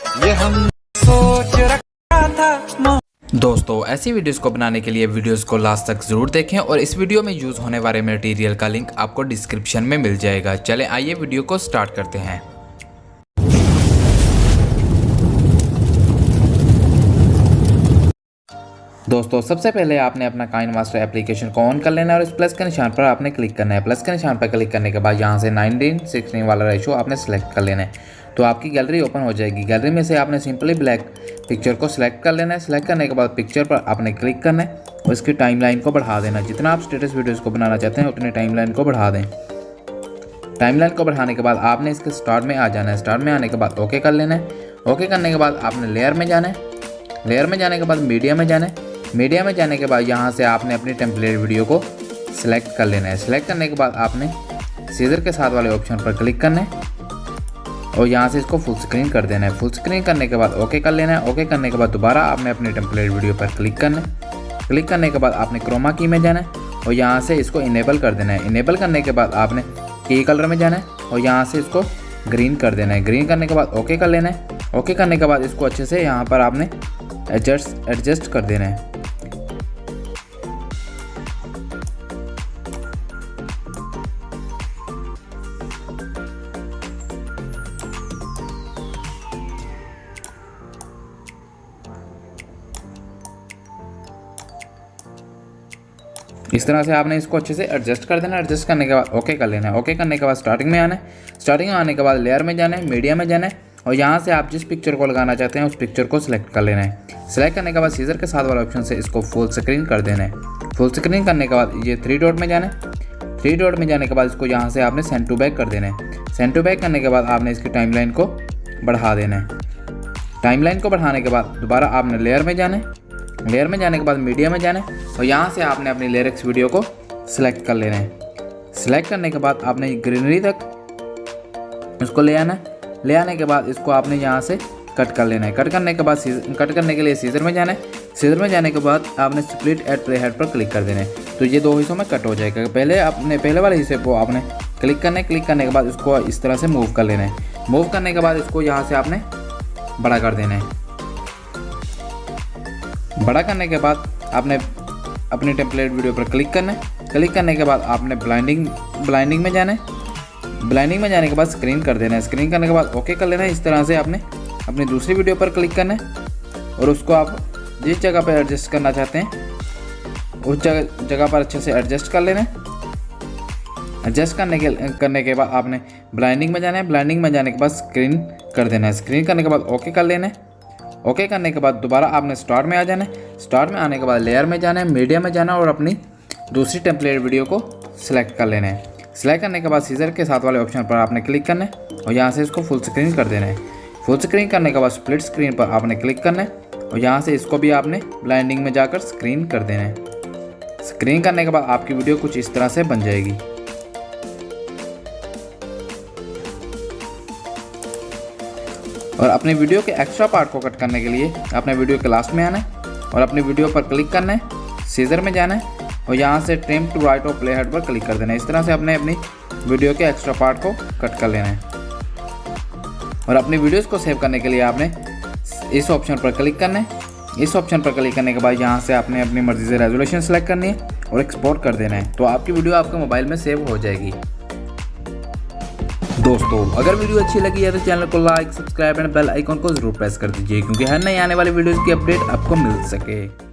ये हम सोच रखा था। दोस्तों ऐसी वीडियोस को बनाने के लिए वीडियोस को लास्ट तक ज़रूर देखें और इस वीडियो में यूज़ होने वाले मटेरियल का लिंक आपको डिस्क्रिप्शन में मिल जाएगा। चलें आइए वीडियो को स्टार्ट करते हैं। दोस्तों सबसे पहले आपने अपना काइनमास्टर एप्लीकेशन को ऑन कर लेना है और इस प्लस के निशान पर आपने क्लिक करना है। प्लस के निशान पर क्लिक करने के बाद यहाँ से 19:16 वाला रेशो आपने सेलेक्ट कर लेना है, तो आपकी गैलरी ओपन हो जाएगी। गैलरी में से आपने सिंपली ब्लैक पिक्चर को सिलेक्ट कर लेना है। सिलेक्ट करने के बाद पिक्चर पर आपने क्लिक करना है और इसकी टाइमलाइन को बढ़ा देना। जितना आप स्टेटस वीडियोज़ को बनाना चाहते हैं उतनी टाइमलाइन को बढ़ा दें। टाइमलाइन को बढ़ाने के बाद आपने इसके स्टार्ट में आ जाना है। स्टार्ट में आने के बाद ओके कर लेना है। ओके करने के बाद आपने लेयर में जाना है। लेयर में जाने के बाद मीडिया में जाना है। मीडिया में जाने के बाद यहाँ से आपने अपनी टेम्पलेट वीडियो को सिलेक्ट कर लेना है। सिलेक्ट करने के बाद आपने सीजर के साथ वाले ऑप्शन पर क्लिक करना है और यहाँ से इसको फुल स्क्रीन कर देना है। फुल स्क्रीन करने के बाद ओके कर लेना है। ओके करने के बाद दोबारा आपने अपनी टेम्पलेट वीडियो पर क्लिक करना है। क्लिक करने के बाद आपने क्रोमा की में जाना है और यहाँ से इसको इनेबल कर देना है। इनेबल करने के बाद आपने की कलर में जाना है और यहाँ से इसको ग्रीन कर देना है। ग्रीन करने के बाद ओके कर लेना है। ओके करने के बाद इसको अच्छे से यहाँ पर आपने एडजस्ट कर देना है। इस तरह से आपने इसको अच्छे से एडजस्ट कर देना है। एडजस्ट करने के बाद ओके कर लेना है। ओके करने के बाद स्टार्टिंग में आना है। स्टार्टिंग में आने के बाद लेयर में जाना है, मीडिया में जाना है और यहाँ से आप जिस पिक्चर को लगाना चाहते हैं उस पिक्चर को सिलेक्ट कर लेना है। सिलेक्ट करने के बाद सीजर के साथ वाले ऑप्शन से इसको फुल स्क्रीन कर देना है। फुल स्क्रीन करने के बाद ये 3 डॉट में जाना है। 3 डॉट में जाने के बाद इसको यहाँ से आपने सेंड टू बैक कर देना है। सेंड टू बैक करने के बाद आपने इसकी टाइमलाइन को बढ़ा देना है। टाइमलाइन को बढ़ाने के बाद दोबारा आपने लेयर में जाना है। लेयर में जाने के बाद मीडिया में जाना है और यहाँ से आपने अपनी लिरिक्स वीडियो को सिलेक्ट कर लेना है। सिलेक्ट करने के बाद आपने ग्रीनरी तक उसको ले आना है। ले आने के बाद इसको आपने यहाँ से कट कर लेना है। कट करने के बाद कट करने के लिए सीजर में जाना है। सीजर में जाने के बाद आपने स्प्लिट एट प्ले हेड पर क्लिक कर देना है, तो ये 2 हिस्सों में कट हो जाएगा। पहले वाले हिस्से को आपने क्लिक करना है। क्लिक करने के बाद इसको इस तरह से मूव कर लेना है। मूव करने के बाद इसको यहाँ से आपने बड़ा कर देना है। बड़ा करने के बाद आपने अपनी टेम्पलेट वीडियो पर क्लिक करना है। क्लिक करने के बाद आपने ब्लाइंडिंग में जाना है। ब्लाइंडिंग में जाने के बाद स्क्रीन कर देना है। स्क्रीन करने के बाद ओके कर लेना है। इस तरह से आपने अपनी दूसरी वीडियो पर क्लिक करना है और उसको आप जिस जगह पर एडजस्ट करना चाहते हैं उस जगह पर अच्छे से एडजस्ट कर लेना है। एडजस्ट करने के बाद आपने ब्लाइंडिंग में जाना है। ब्लाइंडिंग में जाने के बाद स्क्रीन कर देना है। स्क्रीन करने के बाद ओके कर लेना है। ओके करने के बाद दोबारा आपने स्टार्ट में आ जाना है। स्टार्ट में आने के बाद लेयर में जाना है, मीडिया में जाना और अपनी दूसरी टेम्पलेट वीडियो को सिलेक्ट कर लेना है। सिलेक्ट करने के बाद सीजर के साथ वाले ऑप्शन पर आपने क्लिक करना है और यहाँ से इसको फुल स्क्रीन कर देना है। फुल स्क्रीन करने के बाद स्प्लिट स्क्रीन पर आपने क्लिक करना है और यहाँ से इसको भी आपने ब्लाइंडिंग में जाकर स्क्रीन कर देना है। स्क्रीन करने के बाद आपकी वीडियो कुछ इस तरह से बन जाएगी। और अपने वीडियो के एक्स्ट्रा पार्ट को कट करने के लिए अपने वीडियो के लास्ट में आना है और अपनी वीडियो पर क्लिक करना है। सीजर में जाना है और यहाँ से ट्रिम टू राइट और प्ले हेड पर क्लिक कर देना है। इस तरह से अपने अपनी वीडियो के एक्स्ट्रा पार्ट को कट कर लेना है। और अपनी वीडियोस को सेव करने के लिए आपने इस ऑप्शन पर क्लिक करना है। इस ऑप्शन पर क्लिक करने के बाद यहाँ से आपने अपनी मर्जी से रेजोल्यूशन सेलेक्ट करनी है और एक्सपोर्ट कर देना है, तो आपकी वीडियो आपके मोबाइल में सेव हो जाएगी। दोस्तों अगर वीडियो अच्छी लगी है तो चैनल को like, subscribe and bell icon को जरूर प्रेस कर दीजिए, क्योंकि हर नई आने वाली वीडियोस की अपडेट आपको मिल सके।